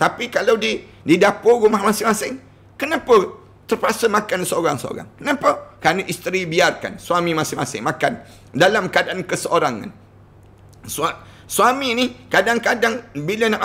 Tapi kalau di dapur rumah masing-masing, kenapa terpaksa makan seorang-seorang? Kenapa? Kerana isteri biarkan suami masing-masing makan dalam keadaan keseorangan. Suami ni kadang-kadang bila nak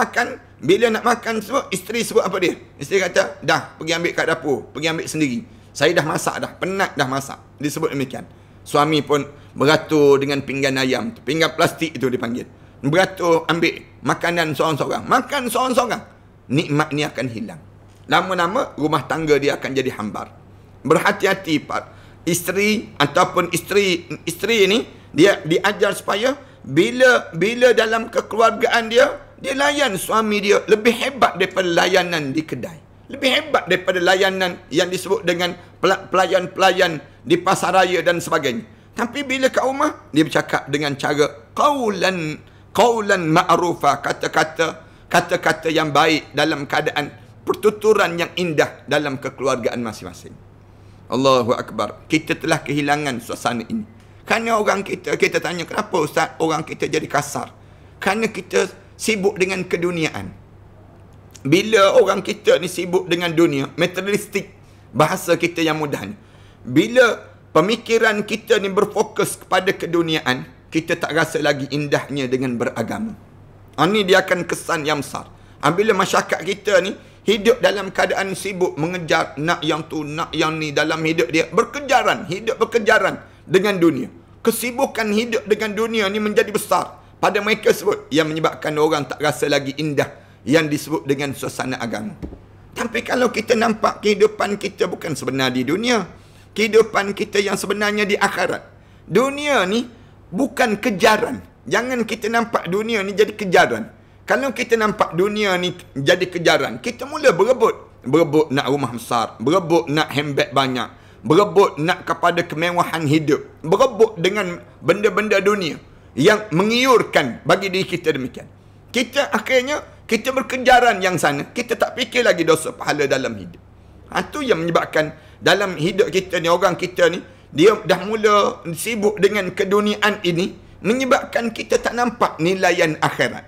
makan sebut, isteri sebut apa dia? Isteri kata, dah pergi ambil kat dapur, pergi ambil sendiri. Saya dah masak dah, penat dah masak. Disebut demikian. Suami pun beratur dengan pinggan ayam, pinggan plastik itu dipanggil. Beratur ambil makanan seorang-seorang. Makan seorang-seorang. Nikmat ni akan hilang. Lama-lama rumah tangga dia akan jadi hambar. Berhati-hati Pak. Isteri ataupun isteri ni dia diajar supaya bila dalam kekeluargaan dia layan suami dia lebih hebat daripada layanan di kedai. Lebih hebat daripada layanan yang disebut dengan pelayan-pelayan di pasar raya dan sebagainya. Tapi bila kat rumah, dia bercakap dengan cara qaulan ma'rufa, kata-kata yang baik dalam keadaan pertuturan yang indah dalam kekeluargaan masing-masing. Allahu Akbar. Kita telah kehilangan suasana ini. Kerana orang kita tanya, kenapa Ustaz orang kita jadi kasar? Kerana kita sibuk dengan keduniaan. Bila orang kita ni sibuk dengan dunia, materialistik, bahasa kita yang mudah ni. Bila pemikiran kita ni berfokus kepada keduniaan, kita tak rasa lagi indahnya dengan beragama. Ini dia akan kesan yang besar. Bila masyarakat kita ni hidup dalam keadaan sibuk mengejar nak yang tu, nak yang ni dalam hidup dia, hidup berkejaran dengan dunia. Kesibukan hidup dengan dunia ni menjadi besar pada mereka sebut, yang menyebabkan orang tak rasa lagi indah yang disebut dengan suasana agama. Tapi kalau kita nampak kehidupan kita bukan sebenar di dunia, kehidupan kita yang sebenarnya di akhirat. Dunia ni bukan kejaran. Jangan kita nampak dunia ni jadi kejaran. Kalau kita nampak dunia ni jadi kejaran, kita mula berebut. Berebut nak rumah besar, berebut nak handbag banyak, berebut nak kepada kemewahan hidup, berebut dengan benda-benda dunia yang mengiurkan bagi diri kita demikian. Kita akhirnya, kita berkejaran yang sana, kita tak fikir lagi dosa pahala dalam hidup. Itu yang menyebabkan dalam hidup kita ni, orang kita ni, dia dah mula sibuk dengan keduniaan ini, menyebabkan kita tak nampak nilaian akhirat.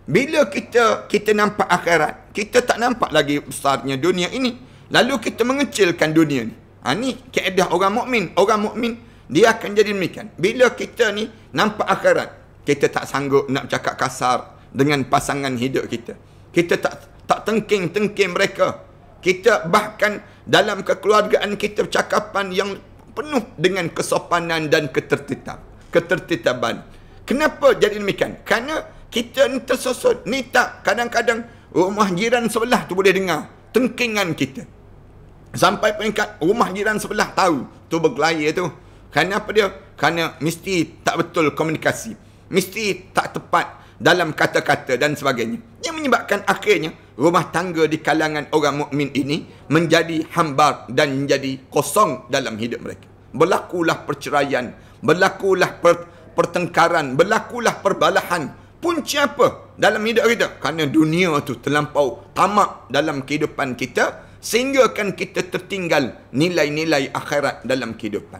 Bila kita nampak akhirat, kita tak nampak lagi besarnya dunia ini. Lalu kita mengecilkan dunia ni. Ni kaedah orang mukmin. Orang mukmin dia akan jadi demikian. Bila kita ni nampak akhirat, kita tak sanggup nak cakap kasar dengan pasangan hidup kita. Kita tak tengking mereka. Kita bahkan dalam kekeluargaan kita percakapan yang penuh dengan kesopanan dan ketertitaban. Kenapa jadi demikian? Kerana kita ni tersusun. Ni tak, kadang-kadang rumah jiran sebelah tu boleh dengar tengkingan kita. Sampai peringkat rumah jiran sebelah tahu tu berkelahi tu. Kerana apa dia? Kerana mesti tak betul komunikasi. Mesti tak tepat dalam kata-kata dan sebagainya. Yang menyebabkan akhirnya rumah tangga di kalangan orang mukmin ini menjadi hambar dan menjadi kosong dalam hidup mereka. Berlakulah perceraian, berlakulah pertengkaran, berlakulah perbalahan. Punca apa dalam hidup kita? Kerana dunia tu terlampau tamak dalam kehidupan kita, sehingga kan kita tertinggal nilai-nilai akhirat dalam kehidupan.